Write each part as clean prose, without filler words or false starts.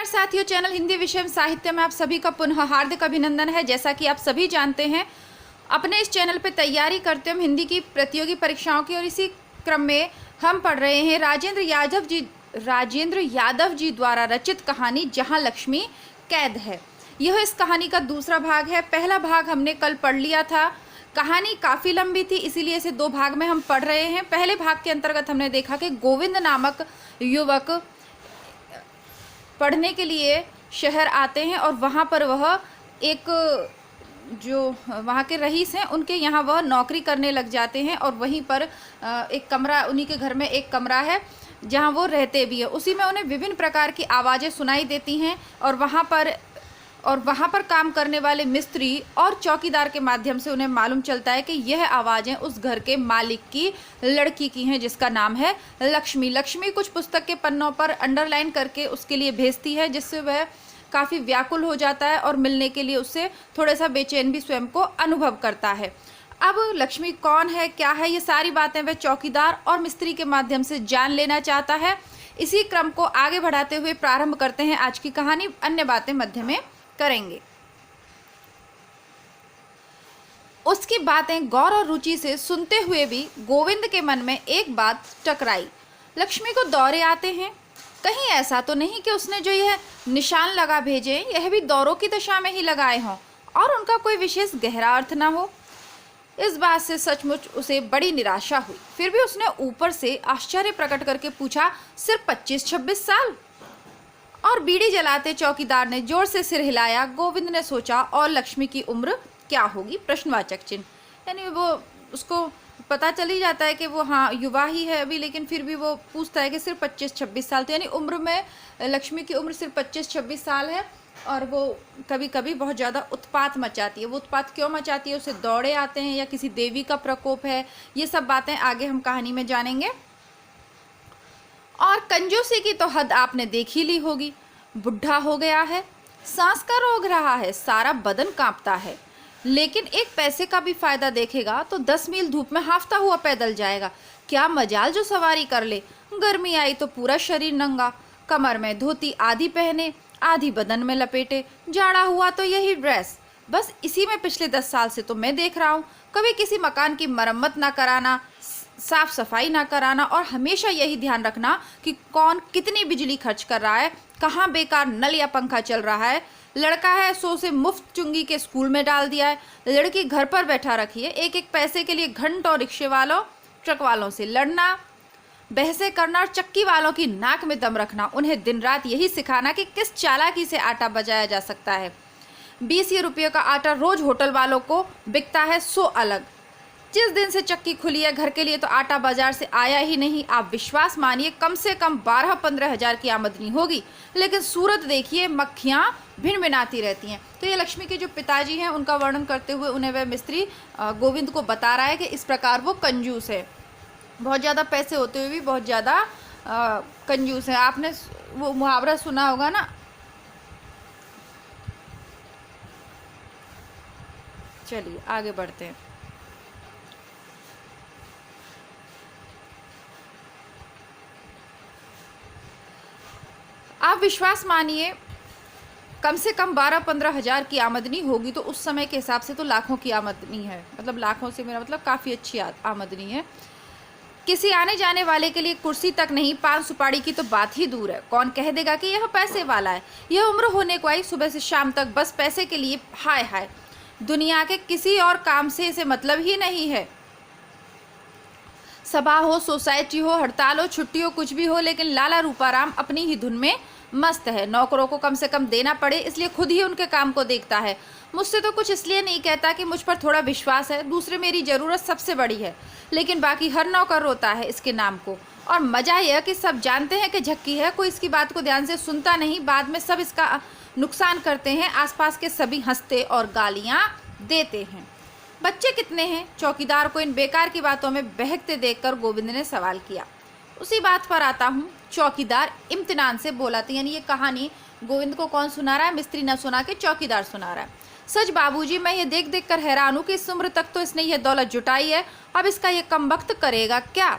साथियों, चैनल हिंदी विषय एवं साहित्य में आप सभी का पुनः हार्दिक अभिनंदन है। जैसा कि आप सभी जानते हैं, अपने इस चैनल पे तैयारी करते हम हिंदी की प्रतियोगी परीक्षाओं की, और इसी क्रम में हम पढ़ रहे हैं राजेंद्र यादव जी द्वारा रचित कहानी जहां लक्ष्मी कैद है। यह इस कहानी का दूसरा भाग है। पहला भाग हमने कल पढ़ लिया था। कहानी काफ़ी लंबी थी, इसीलिए इसे दो भाग में हम पढ़ रहे हैं। पहले भाग के अंतर्गत हमने देखा कि गोविंद नामक युवक पढ़ने के लिए शहर आते हैं और वहाँ पर वह एक जो वहाँ के रईस हैं उनके यहाँ वह नौकरी करने लग जाते हैं, और वहीं पर एक कमरा, उन्हीं के घर में एक कमरा है जहाँ वो रहते भी है। उसी में उन्हें विभिन्न प्रकार की आवाज़ें सुनाई देती हैं, और वहाँ पर काम करने वाले मिस्त्री और चौकीदार के माध्यम से उन्हें मालूम चलता है कि यह आवाज़ें उस घर के मालिक की लड़की की हैं, जिसका नाम है लक्ष्मी। लक्ष्मी कुछ पुस्तक के पन्नों पर अंडरलाइन करके उसके लिए भेजती है, जिससे वह काफ़ी व्याकुल हो जाता है और मिलने के लिए उससे थोड़ा सा बेचैन भी स्वयं को अनुभव करता है। अब लक्ष्मी कौन है, क्या है, ये सारी बातें वह चौकीदार और मिस्त्री के माध्यम से जान लेना चाहता है। इसी क्रम को आगे बढ़ाते हुए प्रारंभ करते हैं आज की कहानी। अन्य बातें मध्य में करेंगे। उसकी बातें गौर और रुचि से सुनते हुए भी गोविंद के मन में एक बात टकराई। लक्ष्मी को दौरे आते हैं, कहीं ऐसा तो नहीं कि उसने जो यह निशान लगा भेजे यह भी दौरों की दशा में ही लगाए हों और उनका कोई विशेष गहरा अर्थ ना हो। इस बात से सचमुच उसे बड़ी निराशा हुई। फिर भी उसने ऊपर से आश्चर्य प्रकट करके पूछा, सिर्फ 25-26 साल? और बीड़ी जलाते चौकीदार ने जोर से सिर हिलाया। गोविंद ने सोचा, और लक्ष्मी की उम्र क्या होगी? प्रश्नवाचक चिन्ह। यानी वो उसको पता चल ही जाता है कि वो हाँ युवा ही है अभी, लेकिन फिर भी वो पूछता है कि सिर्फ 25-26 साल। तो यानी उम्र में लक्ष्मी की उम्र सिर्फ 25-26 साल है, और वो कभी कभी बहुत ज़्यादा उत्पात मचाती है। वो उत्पात क्यों मचाती है? उसे दौड़े आते हैं या किसी देवी का प्रकोप है? ये सब बातें आगे हम कहानी में जानेंगे। और कंजूसी की तो हद आपने देख ही ली होगी। बुढ़ा हो गया है, सांस का रोग रहा है, सारा बदन कांपता है, लेकिन एक पैसे का भी फायदा देखेगा तो 10 मील धूप में हांफता हुआ पैदल जाएगा। क्या मजाल जो सवारी कर ले। गर्मी आई तो पूरा शरीर नंगा, कमर में धोती आधी पहने आधी बदन में लपेटे, जाड़ा हुआ तो यही ड्रेस। बस इसी में पिछले 10 साल से तो मैं देख रहा हूँ। कभी किसी मकान की मरम्मत ना कराना, साफ सफाई ना कराना, और हमेशा यही ध्यान रखना कि कौन कितनी बिजली खर्च कर रहा है, कहाँ बेकार नल या पंखा चल रहा है। लड़का है सो से मुफ्त चुंगी के स्कूल में डाल दिया है, लड़की घर पर बैठा रखी है। एक एक पैसे के लिए घंटों रिक्शे वालों ट्रक वालों से लड़ना, बहसें करना और चक्की वालों की नाक में दम रखना। उन्हें दिन रात यही सिखाना कि किस चालाकी से आटा बजाया जा सकता है। 20 रुपये का आटा रोज होटल वालों को बिकता है, सो अलग। जिस दिन से चक्की खुली है घर के लिए तो आटा बाजार से आया ही नहीं। आप विश्वास मानिए कम से कम 12-15 हज़ार की आमदनी होगी, लेकिन सूरत देखिए, मक्खियाँ भिनभिनाती रहती हैं। तो ये लक्ष्मी के जो पिताजी हैं उनका वर्णन करते हुए उन्हें वह मिस्त्री गोविंद को बता रहा है कि इस प्रकार वो कंजूस है। बहुत ज़्यादा पैसे होते हुए भी बहुत ज़्यादा कंजूस है। आपने वो मुहावरा सुना होगा ना। चलिए आगे बढ़ते हैं। आप विश्वास मानिए कम से कम 12-15 हज़ार की आमदनी होगी, तो उस समय के हिसाब से तो लाखों की आमदनी है। मतलब लाखों से मेरा मतलब काफ़ी अच्छी आमदनी है। किसी आने जाने वाले के लिए कुर्सी तक नहीं, पान सुपारी की तो बात ही दूर है। कौन कह देगा कि यह पैसे वाला है। यह उम्र होने को आई, सुबह से शाम तक बस पैसे के लिए हाय हाय। दुनिया के किसी और काम से इसे मतलब ही नहीं है। सभा हो, सोसाइटी हो, हड़ताल हो, छुट्टी हो, कुछ भी हो, लेकिन लाला रूपाराम अपनी ही धुन में मस्त है। नौकरों को कम से कम देना पड़े इसलिए खुद ही उनके काम को देखता है। मुझसे तो कुछ इसलिए नहीं कहता कि मुझ पर थोड़ा विश्वास है। दूसरे मेरी ज़रूरत सबसे बड़ी है, लेकिन बाकी हर नौकर रोता है इसके नाम को। और मज़ा यह कि सब जानते हैं कि झक्की है, कोई इसकी बात को ध्यान से सुनता नहीं। बाद में सब इसका नुकसान करते हैं। आसपास के सभी हंसते और गालियाँ देते हैं। बच्चे कितने हैं? चौकीदार को इन बेकार की बातों में बहकते देखकर गोविंद ने सवाल किया। उसी बात पर आता हूँ, चौकीदार इम्तिनान से बोला था। यानी ये कहानी गोविंद को कौन सुना रहा है? मिस्त्री न सुना के चौकीदार सुना रहा है। सच बाबूजी, मैं ये देख देख कर हैरान हूँ कि इस उम्र तक तो इसने यह दौलत जुटाई है, अब इसका ये कमबख्त करेगा क्या?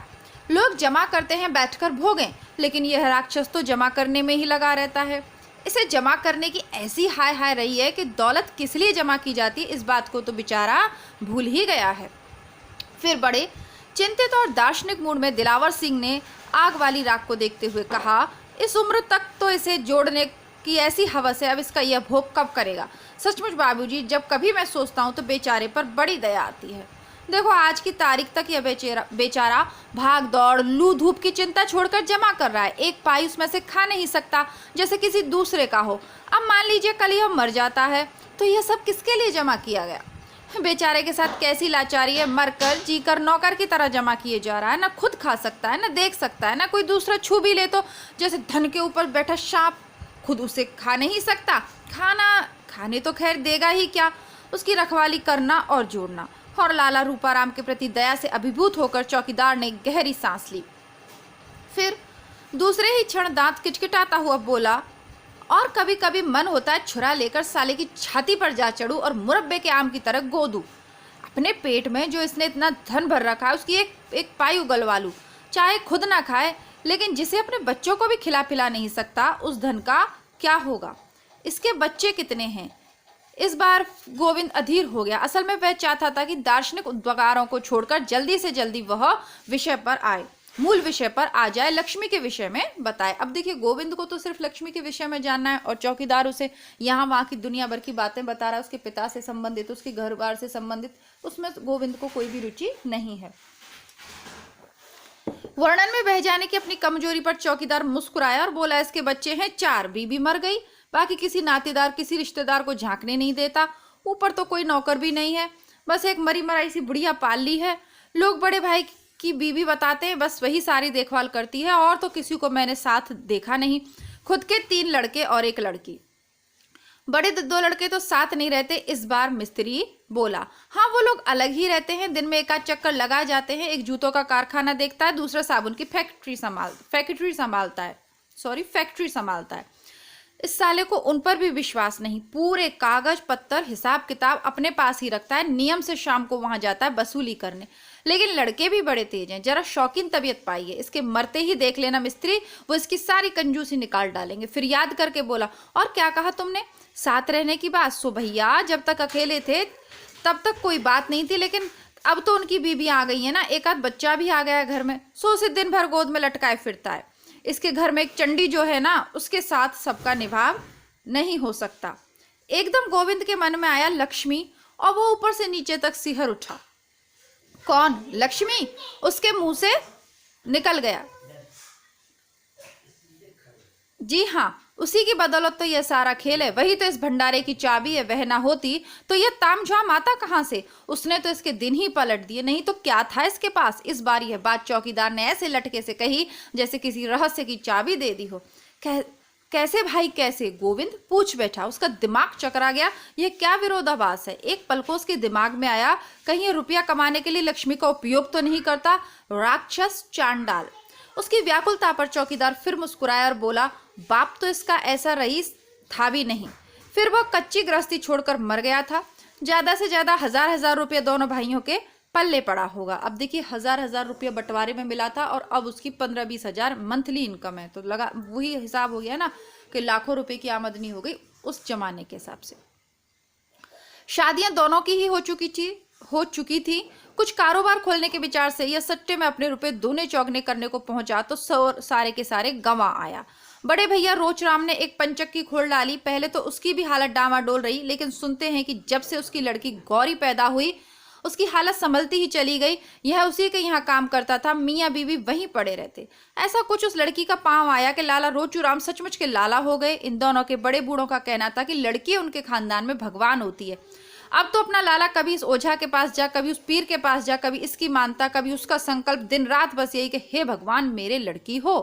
लोग जमा करते हैं बैठकर भोगें, लेकिन यह राक्षस तो जमा करने में ही लगा रहता है। इसे जमा करने की ऐसी हाय हाय रही है कि दौलत किस लिए जमा की जाती है इस बात को तो बेचारा भूल ही गया है। फिर बड़े चिंतित और दार्शनिक मूड में दिलावर सिंह ने आग वाली राख को देखते हुए कहा, इस उम्र तक तो इसे जोड़ने की ऐसी हवस है, अब इसका यह भोग कब करेगा। सचमुच बाबूजी, जब कभी मैं सोचता हूँ तो बेचारे पर बड़ी दया आती है। देखो, आज की तारीख तक यह बेचारा भाग दौड़ लू धूप की चिंता छोड़कर जमा कर रहा है। एक पाई उसमें से खा नहीं सकता जैसे किसी दूसरे का हो। अब मान लीजिए कल यह मर जाता है तो यह सब किसके लिए जमा किया गया। बेचारे के साथ कैसी लाचारी है, मरकर जीकर नौकर की तरह जमा किए जा रहा है। ना खुद खा सकता है, ना देख सकता है, ना कोई दूसरा छू भी ले तो जैसे धन के ऊपर बैठा सांप, खुद उसे खा नहीं सकता। खाने तो खैर देगा ही क्या, उसकी रखवाली करना और जोड़ना। और लाला रूपाराम के प्रति दया से अभिभूत होकर चौकीदार ने गहरी सांस ली। फिर दूसरे ही क्षण दांत किटकिटाता हुआ बोला, और कभी कभी मन होता है छुरा लेकर साले की छाती पर जा चढ़ूं और मुरब्बे के आम की तरह गोदूं। अपने पेट में जो इसने इतना धन भर रखा है उसकी एक पाई उगलवा लूं, चाहे खुद ना खाए, लेकिन जिसे अपने बच्चों को भी खिला पिला नहीं सकता, उस धन का क्या होगा। इसके बच्चे कितने हैं। इस बार गोविंद अधीर हो गया। असल में वह चाहता था कि दार्शनिक उद्गारों को छोड़कर जल्दी से जल्दी वह विषय पर आए, मूल विषय पर आ जाए, लक्ष्मी के विषय में बताए। अब देखिए, गोविंद को तो सिर्फ लक्ष्मी के विषय में जानना है और चौकीदार उसे यहाँ वहाँ की दुनिया भर की बातें बता रहा है, उसके पिता से संबंधित, उसके घर बार से संबंधित, उसमें गोविंद को कोई भी रुचि नहीं है। वर्णन में बह जाने की अपनी कमजोरी पर चौकीदार मुस्कुराया और बोला, इसके बच्चे हैं 4, बीबी मर गई, बाकी किसी नातेदार किसी रिश्तेदार को झांकने नहीं देता, ऊपर तो कोई नौकर भी नहीं है, बस एक मरी मराई सी बुढ़िया पाल ली है। लोग बड़े भाई की बीबी बताते हैं, बस वही सारी देखभाल करती है, और तो किसी को मैंने साथ देखा नहीं। खुद के 3 लड़के और 1 लड़की। बड़े 2 लड़के तो साथ नहीं रहते। इस बार मिस्त्री बोला, हाँ वो लोग अलग ही रहते हैं, दिन में 1 आध चक्कर लगा जाते हैं। एक जूतों का कारखाना देखता है, दूसरा साबुन की फैक्ट्री संभालता है। इस साले को उन पर भी विश्वास नहीं, पूरे कागज पत्तर हिसाब किताब अपने पास ही रखता है, नियम से शाम को वहां जाता है वसूली करने। लेकिन लड़के भी बड़े तेज हैं, जरा शौकीन तबीयत पाई है, इसके मरते ही देख लेना मिस्त्री, वो इसकी सारी कंजूसी निकाल डालेंगे। फिर याद करके बोला, और क्या कहा तुमने, साथ रहने की बात। सो भैया, जब तक अकेले थे तब तक कोई बात नहीं थी, लेकिन अब तो उनकी बीबी आ गई है ना, 1 आध बच्चा भी आ गया है घर में, सो उसे दिन भर गोद में लटकाए फिरता है। इसके घर में एक चंडी जो है ना, उसके साथ सबका निभाव नहीं हो सकता। एकदम गोविंद के मन में आया लक्ष्मी, और वो ऊपर से नीचे तक सिहर उठा। कौन लक्ष्मी, उसके मुंह से निकल गया। जी हाँ, उसी की बदौलत तो यह सारा खेल है, वही तो इस भंडारे की चाबी है, वह ना होती तो यह तामझाम आता कहाँ से। उसने तो इसके दिन ही पलट दिए, नहीं तो क्या था इसके पास। इस बार यह बात चौकीदार ने ऐसे लटके से कही जैसे किसी रहस्य की चाबी दे दी हो। कैसे भाई कैसे, गोविंद पूछ बैठा। उसका दिमाग चकरा गया, यह क्या विरोधाभास है। एक पल को उसके दिमाग में आया, कहीं ये रुपया कमाने के लिए लक्ष्मी का उपयोग तो नहीं करता, राक्षस चांडाल। उसकी व्याकुलता पर चौकीदार फिर मुस्कुराया और बोला, बाप तो इसका ऐसा रईस था भी नहीं, फिर वह कच्ची गृहस्थी छोड़कर मर गया था। ज्यादा से ज्यादा 1000 रुपये दोनों भाइयों के पल्ले पड़ा होगा। अब देखिए, 1000 रुपये बंटवारे में मिला था और अब उसकी 15-20 हजार मंथली इनकम है, तो लगा वही हिसाब हो गया ना कि लाखों रुपए की आमदनी हो गई उस जमाने के हिसाब से। शादियां दोनों की ही हो चुकी थी। कुछ कारोबार खोलने के विचार से यह सट्टे में अपने रुपए दूने चौगने करने को पहुंचा तो सारे के सारे गंवा आया। बड़े भैया रोचराम ने एक पंचक्की खोल डाली। पहले तो उसकी भी हालत डामाडोल रही, लेकिन सुनते हैं कि जब से उसकी लड़की गौरी पैदा हुई उसकी हालत संभलती ही चली गई। यह उसी के यहाँ काम करता था, मियाँ बीवी वहीं पड़े रहते। ऐसा कुछ उस लड़की का पांव आया कि लाला रोचूराम सचमुच के लाला हो गए। इन दोनों के बड़े बूढ़ों का कहना था कि लड़की उनके खानदान में भगवान होती है। अब तो अपना लाला कभी इस ओझा के पास जा, कभी उस पीर के पास जा, कभी इसकी मानता, कभी उसका संकल्प, दिन रात बस यही कि हे भगवान मेरे लड़की हो।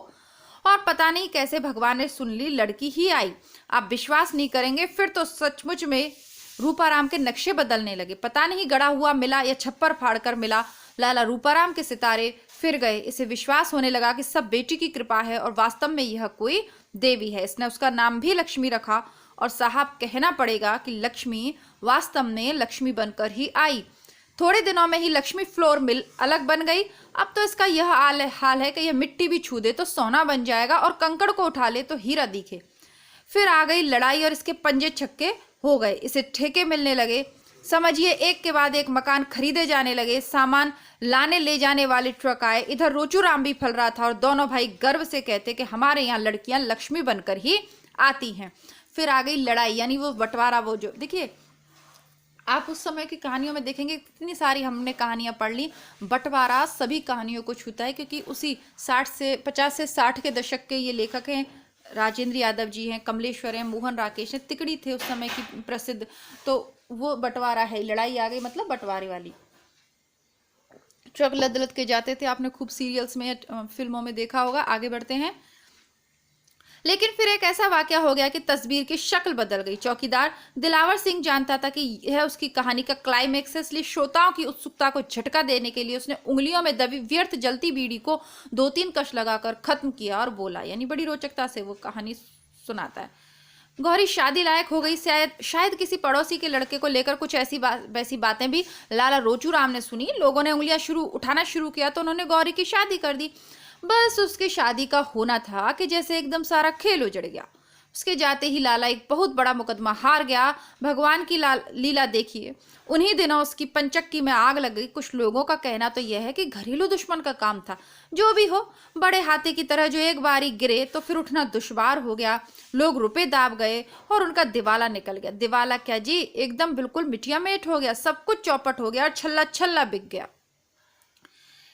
और पता नहीं कैसे भगवान ने सुन ली, लड़की ही आई। आप विश्वास नहीं करेंगे, फिर तो सचमुच में रूपाराम के नक्शे बदलने लगे। पता नहीं गड़ा हुआ मिला या छप्पर फाड़ कर मिला, लाला रूपाराम के सितारे फिर गए। इसे विश्वास होने लगा कि सब बेटी की कृपा है और वास्तव में यह कोई देवी है। इसने उसका नाम भी लक्ष्मी रखा और साहब कहना पड़ेगा कि लक्ष्मी वास्तव में लक्ष्मी बनकर ही आई। थोड़े दिनों में ही लक्ष्मी फ्लोर मिल अलग बन गई। अब तो इसका यह हाल है कि यह मिट्टी भी छू दे तो सोना बन जाएगा और कंकड़ को उठा ले तो हीरा दिखे। फिर आ गई लड़ाई और इसके पंजे छक्के हो गए। इसे ठेके मिलने लगे, समझिए एक के बाद एक मकान खरीदे जाने लगे, सामान लाने ले जाने वाले ट्रक आए। इधर रोचूराम भी फल रहा था और दोनों भाई गर्व से कहते कि हमारे यहाँ लड़कियां लक्ष्मी बनकर ही आती हैं। फिर आ गई लड़ाई, यानी वो बंटवारा। वो जो देखिए आप उस समय की कहानियों में देखेंगे कितनी सारी हमने कहानियां पढ़ ली, बंटवारा सभी कहानियों को छूता है, क्योंकि उसी 50 से 60 के दशक के ये लेखक हैं। राजेंद्र यादव जी हैं, कमलेश्वर हैं, मोहन राकेश हैं, तिकड़ी थे उस समय की प्रसिद्ध। तो वो बंटवारा है, लड़ाई आ गई मतलब बंटवारे वाली। ट्रक लद लद के जाते थे, आपने खूब सीरियल्स में फिल्मों में देखा होगा। आगे बढ़ते हैं। लेकिन फिर एक ऐसा वाकया हो गया कि तस्वीर की शक्ल बदल गई। चौकीदार दिलावर सिंह जानता था कि यह उसकी कहानी का क्लाइमेक्स है, इसलिए श्रोताओं की उत्सुकता को झटका देने के लिए उसने उंगलियों में दबी व्यर्थ जलती बीड़ी को 2-3 कश लगाकर खत्म किया और बोला, यानी बड़ी रोचकता से वो कहानी सुनाता है। गौरी शादी लायक हो गई। शायद किसी पड़ोसी के लड़के को लेकर कुछ वैसी बातें भी लाला रोचूराम ने सुनी। लोगों ने उंगलियां उठाना शुरू किया तो उन्होंने गौरी की शादी कर दी। बस उसकी शादी का होना था कि जैसे एकदम सारा खेल उजड़ गया। उसके जाते ही लाला एक बहुत बड़ा मुकदमा हार गया। भगवान की लीला देखिए। उन्हीं दिनों उसकी पंचक्की में आग लग गई। कुछ लोगों का कहना तो यह है कि घरेलू दुश्मन का काम था। जो भी हो, बड़े हाथी की तरह जो एक बारी गिरे तो फिर उठना दुश्वार हो गया। लोग रुपए दाब गए और उनका दिवाला निकल गया। दिवाला क्या जी, एकदम बिल्कुल मिटिया मेट हो गया। सब कुछ चौपट हो गया और छल्ला छल्ला बिक गया।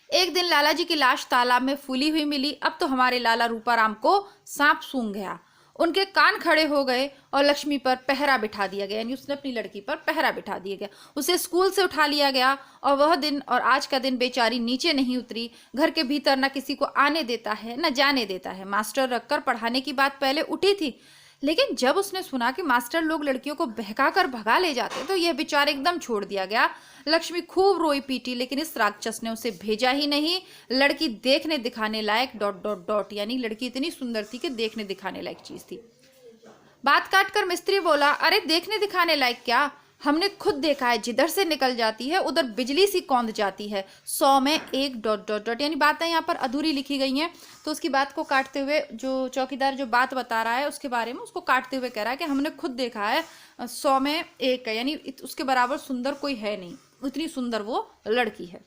एक दिन लाला जी की लाश तालाब में फूली हुई मिली। अब तो हमारे लाला रूपाराम को सांप सूंघ गया। उनके कान खड़े हो गए और लक्ष्मी पर पहरा बिठा दिया गया, यानी उसने अपनी लड़की पर पहरा बिठा दिया गया। उसे स्कूल से उठा लिया गया और वह दिन और आज का दिन बेचारी नीचे नहीं उतरी। घर के भीतर न किसी को आने देता है न जाने देता है। मास्टर रखकर पढ़ाने की बात पहले उठी थी, लेकिन जब उसने सुना कि मास्टर लोग लड़कियों को बहकाकर भगा ले जाते तो यह बेचारा एकदम छोड़ दिया गया। लक्ष्मी खूब रोई पीटी, लेकिन इस राक्षस ने उसे भेजा ही नहीं। लड़की देखने दिखाने लायक ... यानी लड़की इतनी सुंदर थी कि देखने दिखाने लायक चीज थी। बात काट कर मिस्त्री बोला, अरे देखने दिखाने लायक क्या, हमने खुद देखा है। जिधर से निकल जाती है उधर बिजली सी कौंध जाती है। 100 में 1 ... यानी बातें यहाँ पर अधूरी लिखी गई हैं। तो उसकी बात को काटते हुए जो चौकीदार जो बात बता रहा है उसके बारे में, उसको काटते हुए कह रहा है कि हमने खुद देखा है 100 में 1 है, यानी उसके बराबर सुंदर कोई है नहीं, उतनी सुंदर वो लड़की है।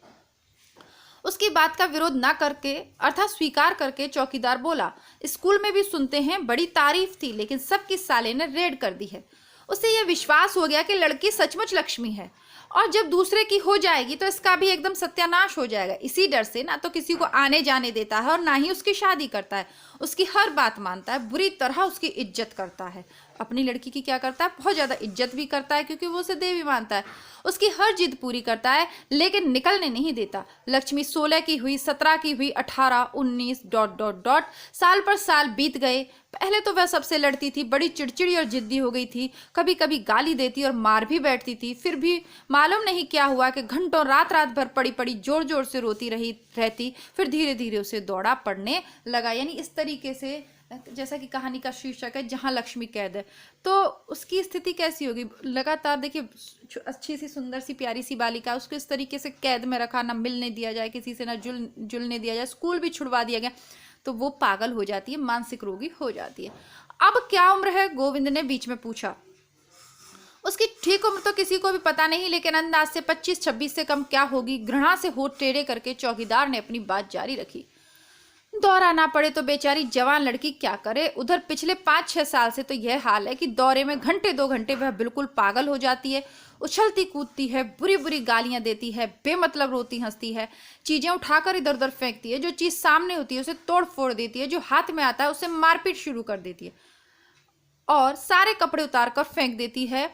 उसकी बात का विरोध ना करके अर्थात स्वीकार करके चौकीदार बोला, स्कूल में भी सुनते हैं, बड़ी तारीफ थी, लेकिन सबकी साले ने रेड कर दी है। उसे यह विश्वास हो गया कि लड़की सचमुच लक्ष्मी है और जब दूसरे की हो जाएगी तो इसका भी एकदम सत्यानाश हो जाएगा। इसी डर से ना तो किसी को आने जाने देता है और ना ही उसकी शादी करता है। उसकी हर बात मानता है, बुरी तरह उसकी इज्जत करता है। अपनी लड़की की क्या करता है, बहुत ज़्यादा इज्जत भी करता है, क्योंकि वो उसे देवी मानता है। उसकी हर जिद पूरी करता है, लेकिन निकलने नहीं देता। लक्ष्मी 16 की हुई, 17 की हुई, 18, 19 ... साल पर साल बीत गए। पहले तो वह सबसे लड़ती थी, बड़ी चिड़चिड़ी और जिद्दी हो गई थी। कभी कभी गाली देती और मार भी बैठती थी। फिर भी मालूम नहीं क्या हुआ कि घंटों रात भर पड़ी पड़ी जोर जोर से रोती रहती। फिर धीरे धीरे उसे दौड़ा पड़ने लगा। यानी इस तरीके से, जैसा कि कहानी का शीर्षक है जहां लक्ष्मी कैद है, तो उसकी स्थिति कैसी होगी। लगातार देखिए, अच्छी सी सुंदर सी प्यारी सी बालिका, उसको इस तरीके से कैद में रखा, ना मिलने दिया जाए किसी से, ना जुलने दिया जाए, स्कूल भी छुड़वा दिया गया, तो वो पागल हो जाती है, मानसिक रोगी हो जाती है। अब क्या उम्र है, गोविंद ने बीच में पूछा। उसकी ठीक उम्र तो किसी को भी पता नहीं, लेकिन अंदाज से 25-26 से कम क्या होगी। घृणा से होठ टेढ़े करके चौकीदार ने अपनी बात जारी रखी। दौरा ना पड़े तो बेचारी जवान लड़की क्या करे। उधर पिछले 5-6 साल से तो यह हाल है कि दौरे में घंटे 2 घंटे वह बिल्कुल पागल हो जाती है। उछलती कूदती है, बुरी बुरी गालियां देती है, बेमतलब रोती हंसती है, चीजें उठाकर इधर उधर फेंकती है, जो चीज सामने होती है उसे तोड़ फोड़ देती है, जो हाथ में आता है उसे मारपीट शुरू कर देती है और सारे कपड़े उतार कर फेंक देती है।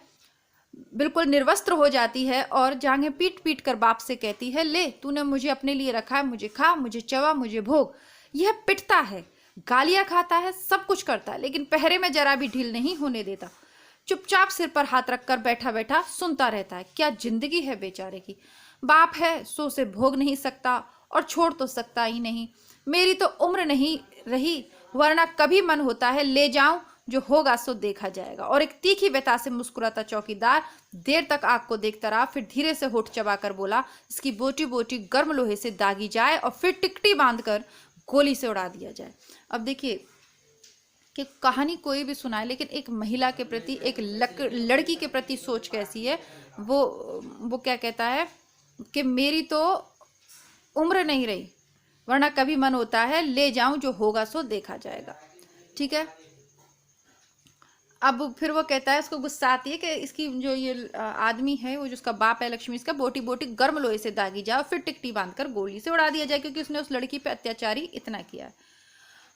बिल्कुल निर्वस्त्र हो जाती है और जांघें पीट पीट कर बाप से कहती है, ले तूने मुझे अपने लिए रखा है, मुझे खा, मुझे चवा, मुझे भोग। यह पिटता है, गालियां खाता है, सब कुछ करता है, लेकिन पहरे में जरा भी ढील नहीं होने देता। चुपचाप सिर पर हाथ रखकर बैठा बैठा सुनता रहता है। क्या जिंदगी है बेचारे की। बाप है सो से भोग नहीं सकता और छोड़ तो सकता ही नहीं। मेरी तो उम्र नहीं रही, वरना कभी मन होता है ले जाऊं, जो होगा सो देखा जाएगा। और एक तीखी व्यथा से मुस्कुराता चौकीदार देर तक आग को देखता रहा, फिर धीरे से होठ चबाकर बोला, इसकी बोटी बोटी गर्म लोहे से दागी जाए और फिर टिकटी बांधकर गोली से उड़ा दिया जाए। अब देखिए कि कहानी कोई भी सुनाए, लेकिन एक महिला के प्रति, एक लड़की के प्रति सोच कैसी है। वो क्या कहता है कि मेरी तो उम्र नहीं रही, वरना कभी मन होता है ले जाऊं, जो होगा सो देखा जाएगा। ठीक है। अब फिर वो कहता है, उसको गुस्सा आती है कि इसकी जो ये आदमी है, वो जिसका बाप है लक्ष्मी, इसका बोटी बोटी गर्म लोहे से दागी जाए और फिर टिकटी बांधकर गोली से उड़ा दिया जाए, क्योंकि उसने उस लड़की पे अत्याचारी इतना किया है।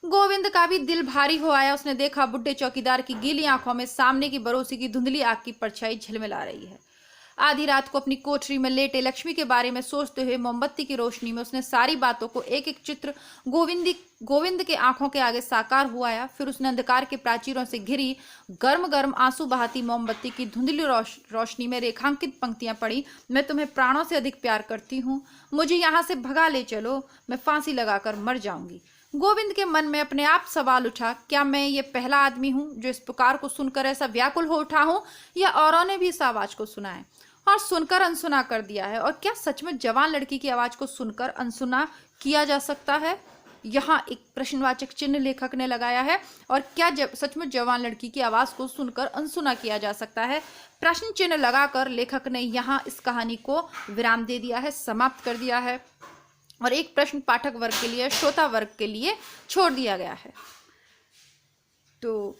गोविंद का भी दिल भारी हो आया। उसने देखा बुढ़े चौकीदार की गीली आंखों में सामने की बरोसी की धुंधली आग की परछाई झिलमिला रही है। आधी रात को अपनी कोठरी में लेटे लक्ष्मी के बारे में सोचते हुए मोमबत्ती की रोशनी में उसने सारी बातों को एक एक चित्र गोविंद के आंखों के आगे साकार हुआ आया। फिर उसने अंधकार के प्राचीरों से घिरी गर्म गर्म आंसू बहाती मोमबत्ती की धुंधली रोशनी में रेखांकित पंक्तियां पड़ी। मैं तुम्हें प्राणों से अधिक प्यार करती हूँ, मुझे यहाँ से भगा ले चलो, मैं फांसी लगाकर मर जाऊंगी। गोविंद के मन में अपने आप सवाल उठा, क्या मैं ये पहला आदमी हूं जो इस पुकार को सुनकर ऐसा व्याकुल हो उठा हूं, या औरों ने भी इस आवाज को सुना है और सुनकर अनसुना कर दिया है? और क्या सच में जवान लड़की की आवाज को सुनकर अनसुना किया जा सकता है? यहाँ एक प्रश्नवाचक चिन्ह लेखक ने लगाया है। और क्या सच में जवान लड़की की आवाज को सुनकर अनसुना किया जा सकता है? प्रश्न चिन्ह लगाकर लेखक ने यहाँ इस कहानी को विराम दे दिया है, समाप्त कर दिया है, और एक प्रश्न पाठक वर्ग के लिए, श्रोता वर्ग के लिए छोड़ दिया गया है। तो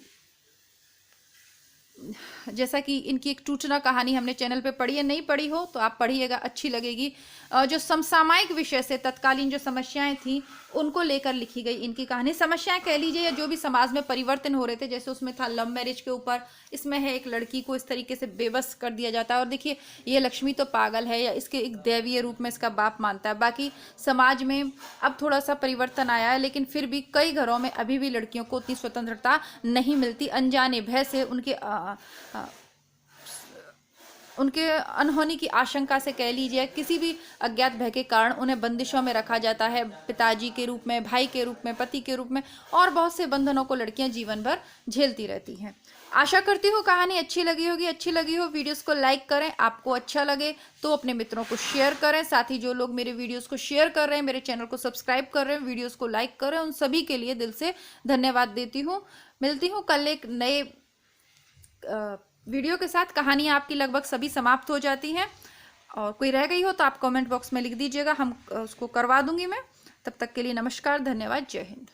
जैसा कि इनकी एक टूटना कहानी हमने चैनल पे पढ़ी है, नहीं पढ़ी हो तो आप पढ़िएगा, अच्छी लगेगी। जो समसामयिक विषय से तत्कालीन जो समस्याएं थी उनको लेकर लिखी गई इनकी कहानी। समस्याएं कह लीजिए, या जो भी समाज में परिवर्तन हो रहे थे, जैसे उसमें था लव मैरिज के ऊपर, इसमें है एक लड़की को इस तरीके से बेबस कर दिया जाता है। और देखिए, ये लक्ष्मी तो पागल है, या इसके एक दैवीय रूप में इसका बाप मानता है। बाकी समाज में अब थोड़ा सा परिवर्तन आया है, लेकिन फिर भी कई घरों में अभी भी लड़कियों को उतनी स्वतंत्रता नहीं मिलती। अनजाने भय से, उनके अनहोनी की आशंका से कह लीजिए, किसी भी अज्ञात भय के कारण उन्हें बंदिशों में रखा जाता है, पिताजी के रूप में, भाई के रूप में, पति के रूप में, और बहुत से बंधनों को लड़कियां जीवन भर झेलती रहती हैं। आशा करती हूँ कहानी अच्छी लगी होगी। अच्छी लगी हो वीडियोस को लाइक करें, आपको अच्छा लगे तो अपने मित्रों को शेयर करें। साथ ही जो लोग मेरे वीडियोस को शेयर कर रहे हैं, मेरे चैनल को सब्सक्राइब कर रहे हैं, वीडियोस को लाइक कर रहे हैं, उन सभी के लिए दिल से धन्यवाद देती हूँ। मिलती हूँ कल एक नए वीडियो के साथ। कहानियाँ आपकी लगभग सभी समाप्त हो जाती हैं, और कोई रह गई हो तो आप कमेंट बॉक्स में लिख दीजिएगा, हम उसको करवा दूंगी मैं। तब तक के लिए नमस्कार, धन्यवाद, जय हिंद।